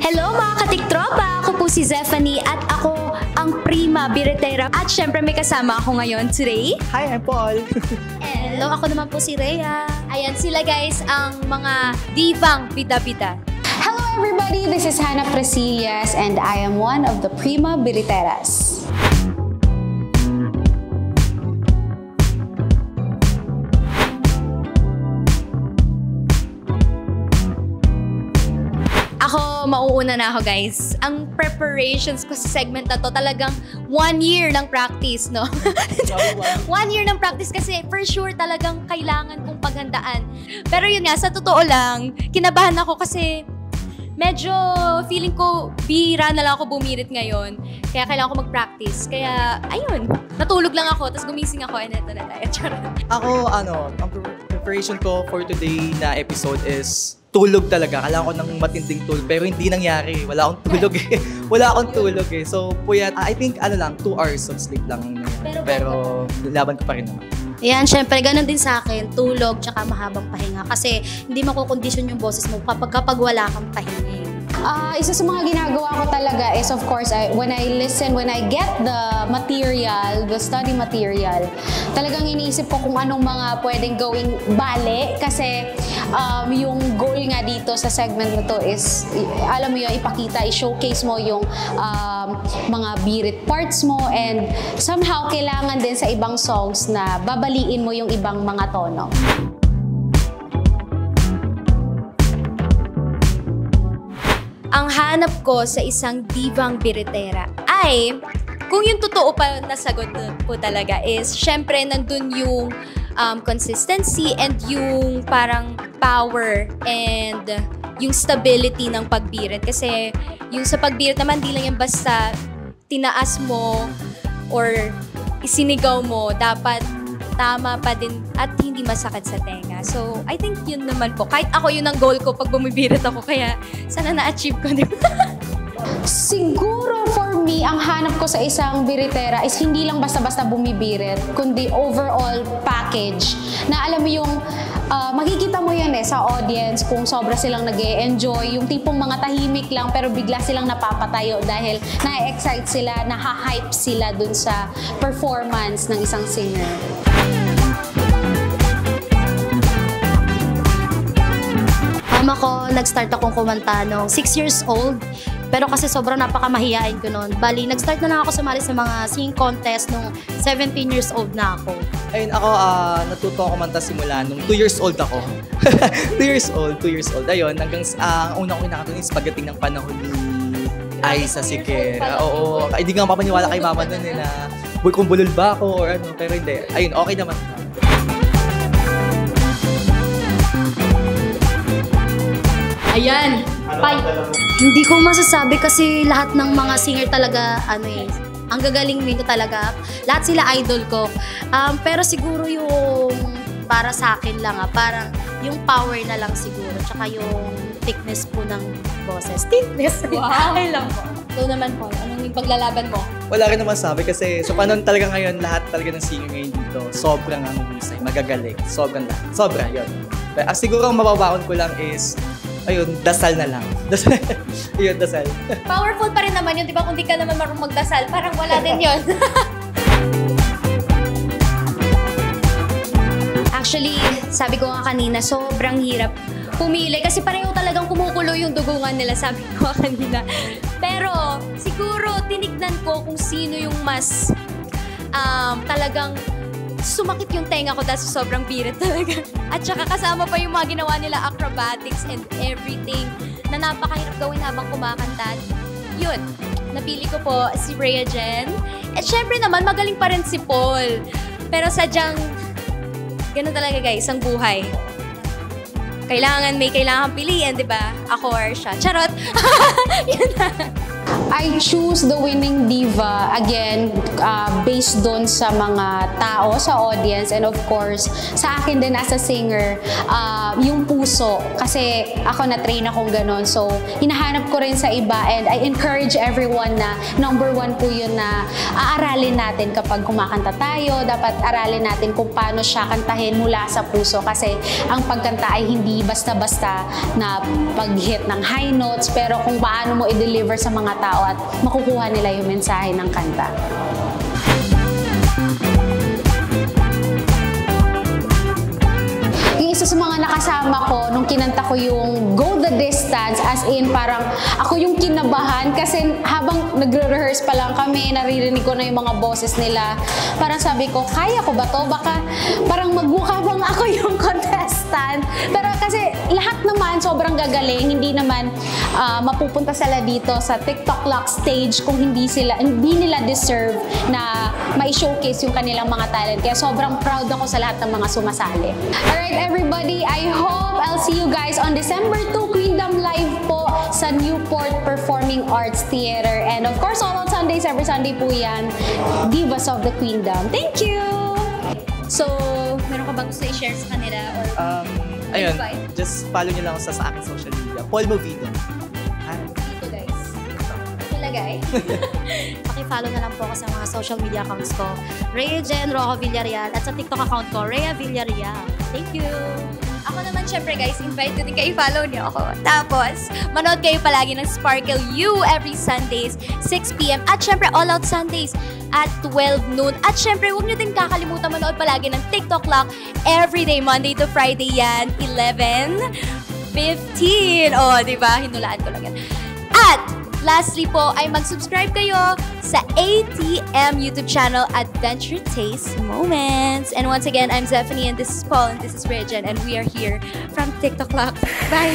Hello mga katiktropa! Ako po si Zephanie at ako ang Prima Biretera. At syempre may kasama ako ngayon today. Hi, I'm Paul. Hello, ako naman po si Rhea. Ayan sila guys, ang mga divang bida-bida. Hello everybody, this is Hannah Presillas and I am one of the Prima Biriteras. Ako, mauuna na ako guys. Ang preparations ko sa segment na to talagang 1 year ng practice, no? 1 year ng practice kasi for sure talagang kailangan kong paghandaan. Pero yun nga, sa totoo lang, kinabahan ako kasi medyo feeling ko bihira na lang ako bumirit ngayon. Kaya kailangan ko mag-practice. Kaya, ayun, natulog lang ako, tapos gumising ako, and eto na tayo. Ako, ang preparation ko for today na episode is tulog talaga. Kailangan ko ng matinding tulog. Pero hindi nangyari. Wala akong tulog eh. Wala akong tulog eh. So, puyat, I think, 2 hours of sleep lang. Pero laban ko pa rin naman. Yan, syempre, ganun din sa akin, tulog tsaka mahabang pahinga. Kasi hindi makukondisyon yung boses mo kapag wala kang pahinga. Isa sa mga ginagawa ko talaga is of course, when I get the material, the study material, talagang iniisip ko kung anong mga pwedeng gawing bale kasi yung goal nga dito sa segment na to is, alam mo yun, ipakita, i-showcase mo yung mga birit parts mo and somehow kailangan din sa ibang songs na babaliin mo yung ibang mga tono. Ang hanap ko sa isang divang biritera ay, kung yung totoo pa na sagot po talaga is, syempre nandun yung consistency and yung parang power and yung stability ng pagbirit. Kasi yung sa pagbirit naman, di lang yung basta tinaas mo or isinigaw mo, dapat tama pa din at hindi masakit sa tenga. So, I think yun naman po. Kahit ako yun ang goal ko pag bumibirit ako. Kaya, sana na-achieve ko, di ba? Siguro for me, ang hanap ko sa isang biritera is hindi lang basta-basta bumibirit, kundi overall package. Na alam mo yung, makikita mo yan sa audience kung sobra silang nag-e-enjoy, yung tipong mga tahimik lang pero bigla silang napapatayo dahil na-excite sila, na-hype sila dun sa performance ng isang singer. Ako, nag-start akong kumanta nung 6 years old. Pero kasi sobrang napakamahiyain ko noon. Bali, nag-start na lang ako sumali sa mga singing contest nung 17 years old na ako. Ayun, ako natuto ako kumanta simula nung 2 years old ako. 2 years old. Ayun, hanggang ang una ko kinakatunin is pagdating ng panahon ni Aiza Siqueira. Oo, hindi nga mapapaniwala kay mama nun na kung bulol ba ako or ano, pero hindi. Ayun, okay naman. Ayan. Hindi ko masasabi kasi lahat ng mga singer talaga, ang gagaling nito talaga. Lahat sila idol ko. Pero siguro yung para sa akin lang, parang yung power na lang siguro. Tsaka yung thickness po ng boses. Thickness? Wow! Ay lang po. Ito naman po, anong yung paglalaban mo? Wala rin naman sabi kasi sa panahon talaga ngayon, lahat talaga ng singer ngayon dito, sobrang ang husay, magagaling. Sobrang lahat. Sobra, yun. Pero, siguro ang mababakon ko lang is, ayun, dasal na lang. Dasal. Ayun, dasal. Powerful pa rin naman yun, di ba? Kung di ka naman marunong magdasal, parang wala din yun. Actually, sabi ko nga kanina, sobrang hirap pumili kasi pareho talagang kumukulo yung dugungan nila, sabi ko kanina. Pero siguro tinignan ko kung sino yung mas talagang sumakit yung tenga ko dahil sa sobrang birit talaga. At saka kasama pa yung mga ginawa nila acrobatics and everything na napakahirap gawin habang kumakanta. Yun, napili ko po si Rhea Jen. At syempre naman, magaling pa rin si Paul. Pero sadyang, ganun talaga guys, ang buhay. May kailangan piliin, di ba? Ako or siya. Charot! Yun na. I choose the winning diva again based doon sa mga tao, sa audience, and of course sa akin din as a singer, yung puso, kasi ako na-train akong ganon, so hinahanap ko rin sa iba, and I encourage everyone na number one po yun na aaralin natin kapag kumakanta tayo, dapat aralin natin kung paano siya kantahin mula sa puso, kasi ang pagkanta ay hindi basta-basta na pag-hit ng high notes, pero kung paano mo i-deliver sa mga tao at makukuha nila yung mensahe ng kanta. Yung isa sa mga nakasama ko nung kinanta ko yung Go the Distance, as in parang ako yung kinabahan kasi habang nagre-rehearse pa lang kami, naririnig ko na yung mga boses nila. Parang sabi ko, kaya ko ba to? Baka parang magmukha bang ako yung contestant. Pero kasi lahat naman sobrang gagaling, hindi naman mapupunta sila dito sa TikTok Lock stage kung hindi nila deserve na ma-showcase yung kanilang mga talent. Kaya sobrang proud ako sa lahat ng mga sumasali. Alright everybody, I hope I'll see you guys on December 2, Queendom Live po sa Newport Performing Arts Theater. And of course, all on Sundays, every Sunday po yan, Divas of the Queendom. Thank you! So, meron ka bang gusto i-share sa kanila? Or Ayun, invite? just follow nyo lang sa aking social media. Paul Movida. Dito guys. Ilagay. Paki-follow na lang po ako sa mga social media accounts ko. Rhea Jen Rojo Villarreal at sa TikTok account ko, Rhea Villarreal. Thank you! Ako naman, syempre guys, invite ko din kayo, follow niyo ako. Tapos, manood kayo palagi ng Sparkle You every Sundays, 6 p.m. At syempre, All Out Sundays at 12 noon. At syempre, huwag niyo din kakalimutan manood palagi ng TikTok Lock everyday, Monday to Friday yan, 11:15. O, diba? Hinulaan ko lang yan. At, lastly po, ay mag-subscribe kayo sa ATM YouTube channel, Adventure Taste Moments. And once again, I'm Zephanie, and this is Paul, and this is Regin, and we are here from TikTok Lock. Bye!